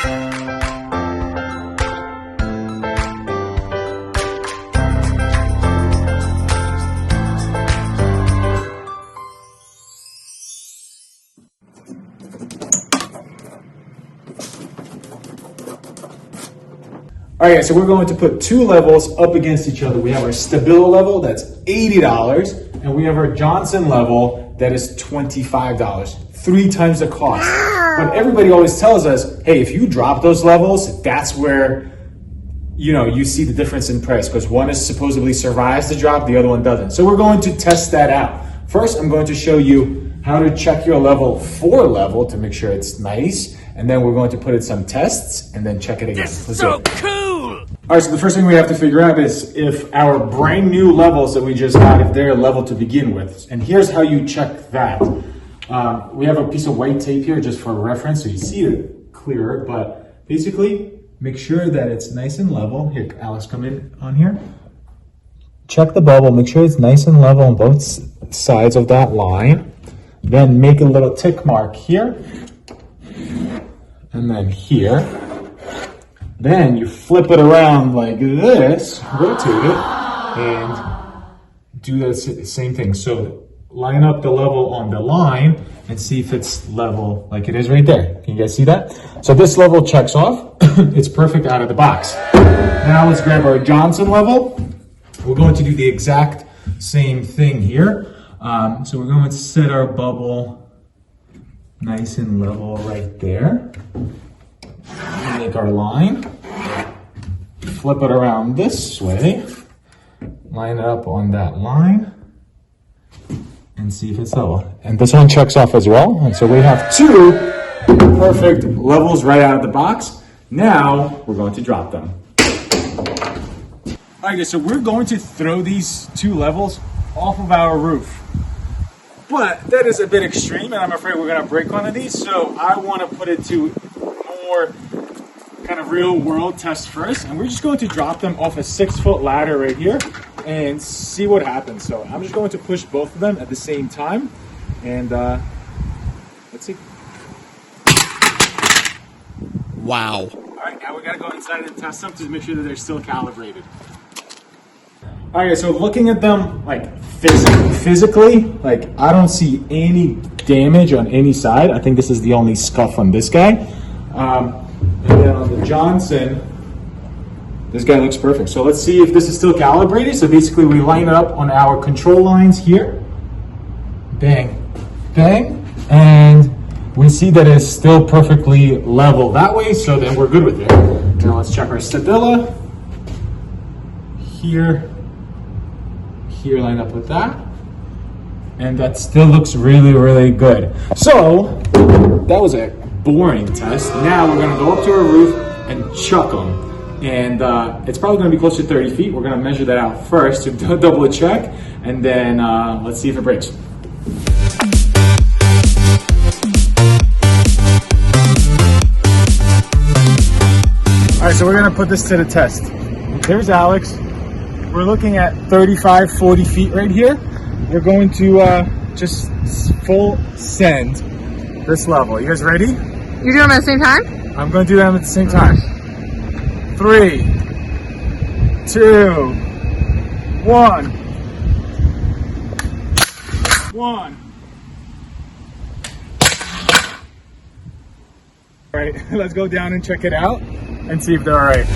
All right, so we're going to put two levels up against each other. We have our STABILA level, that's $80, and we have our Johnson level, that is $25, 3 times the cost. But everybody always tells us, hey, if you drop those levels, that's where, you know, you see the difference in price, because one is supposedly survives the drop, the other one doesn't. So we're going to test that out. First, I'm going to show you how to check your level for level to make sure it's nice. And then we're going to put in some tests and then check it again. That's so cool! All right, so the first thing we have to figure out is if our brand new levels that we just got, if they're level to begin with. And here's how you check that. We have a piece of white tape here just for reference so you see it clearer, but basically make sure that it's nice and level. Here, Alex, come in on here. Check the bubble, make sure it's nice and level on both sides of that line. Then make a little tick mark here. And then here. Then you flip it around like this, rotate it, and do the same thing. So line up the level on the line and see if it's level like it is right there. Can you guys see that? So this level checks off. It's perfect out of the box. Now let's grab our Johnson level. We're going to do the exact same thing here. So we're going to set our bubble nice and level right there. Make our line, flip it around this way, line it up on that line, and see if it's level. And this one checks off as well. And so we have 2 perfect levels right out of the box. Now we're going to drop them. All right, guys, so we're going to throw these 2 levels off of our roof. But that is a bit extreme, and I'm afraid we're going to break one of these. So I want to put it to more kind of real world test first, and we're just going to drop them off a 6-foot ladder right here and see what happens. So I'm just going to push both of them at the same time, and let's see. Wow. All right, now we gotta go inside and test them to make sure that they're still calibrated. All right, so looking at them like physically, like I don't see any damage on any side. I think this is the only scuff on this guy. And then on the Johnson, this guy looks perfect. So let's see if this is still calibrated. So basically we line it up on our control lines here. Bang, bang. And we see that it's still perfectly level that way. So then we're good with it. Now let's check our STABILA. Here line up with that. And that still looks really, really good. So that was it. Boring test. Now we're gonna go up to our roof and chuck them. And it's probably gonna be close to 30 feet. We're gonna measure that out first to double check. And then let's see if it breaks. All right, so we're gonna put this to the test. There's Alex. We're looking at 35, 40 feet right here. We're going to just full send this level. You guys ready? You're doing them at the same time? I'm going to do them at the same time. 3, 2, 1. 1. All right, let's go down and check it out and see if they're all right.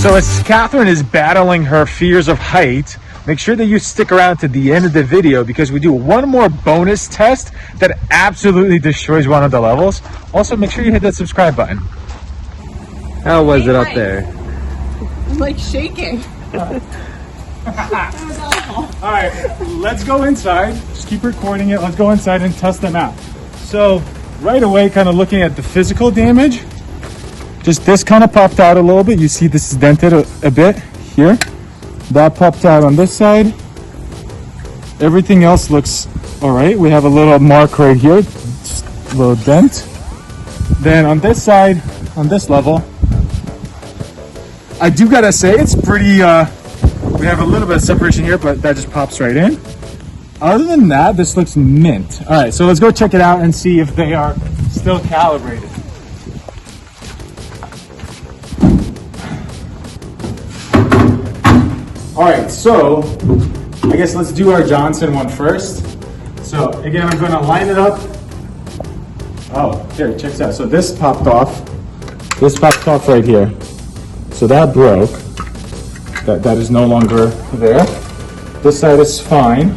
So as Catherine is battling her fears of height, make sure that you stick around to the end of the video because we do one more bonus test that absolutely destroys one of the levels. Also, make sure you hit that subscribe button. How was it up there? I'm like shaking. All right, let's go inside. Just keep recording it. Let's go inside and test them out. So right away, kind of looking at the physical damage, just this kind of popped out a little bit. You see this is dented a bit here. That popped out on this side. Everything else looks all right. We have a little mark right here, just a little dent. Then on this side, on this level, I do gotta say it's pretty, we have a little bit of separation here, but that just pops right in. other than that, this looks mint. All right, so let's go check it out and see if they are still calibrated. All right, so I guess let's do our Johnson one first. So again, I'm gonna line it up. Oh, here, check this out. So this popped off. This popped off right here. So that broke. That is no longer there. This side is fine.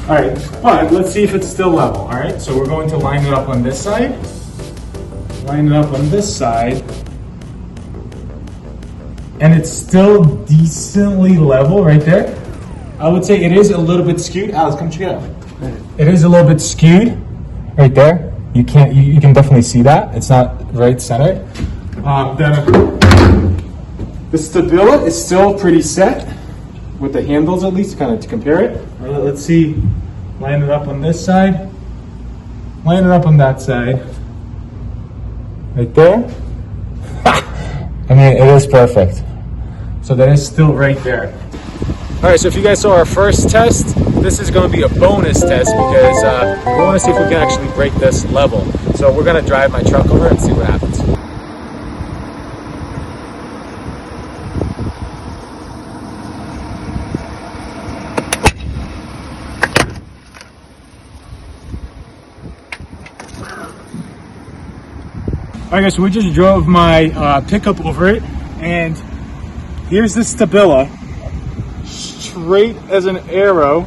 All right, but let's see if it's still level. All right, so we're going to line it up on this side. Line it up on this side. And it's still decently level right there. I would say it is a little bit skewed. Alex, come check it out. It is a little bit skewed right there. You can definitely see that. It's not right centered. The STABILA is still pretty set with the handles, at least, kind of to compare it. All right, let's see. Line it up on this side. Line it up on that side. Right there. I mean, it is perfect. So that is still right there. All right, so if you guys saw our first test, this is going to be a bonus test because we want to see if we can actually break this level. So we're going to drive my truck over and see what happens. All right, guys, so we just drove my pickup over it, and here's the STABILA, straight as an arrow,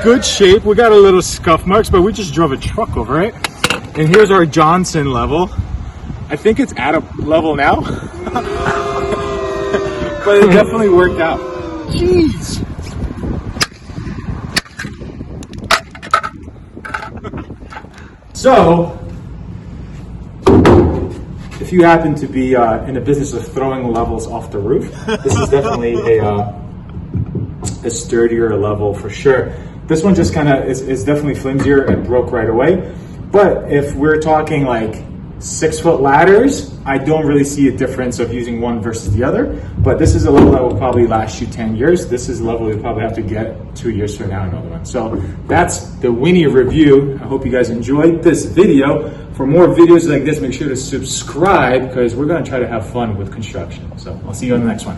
good shape. We got a little scuff marks, but we just drove a truck over it. And here's our Johnson level. I think it's at a level now, but it definitely worked out. Jeez. So, if you happen to be in the business of throwing levels off the roof, this is definitely a sturdier level for sure. This one just kind of is definitely flimsier and broke right away. But if we're talking like 6-foot ladders, I don't really see a difference of using one versus the other. But this is a level that will probably last you 10 years. This is a level you'll probably have to get 2 years from now, another one. So that's the Winnie review. I hope you guys enjoyed this video. For more videos like this, make sure to subscribe because we're going to try to have fun with construction. So I'll see you on the next one.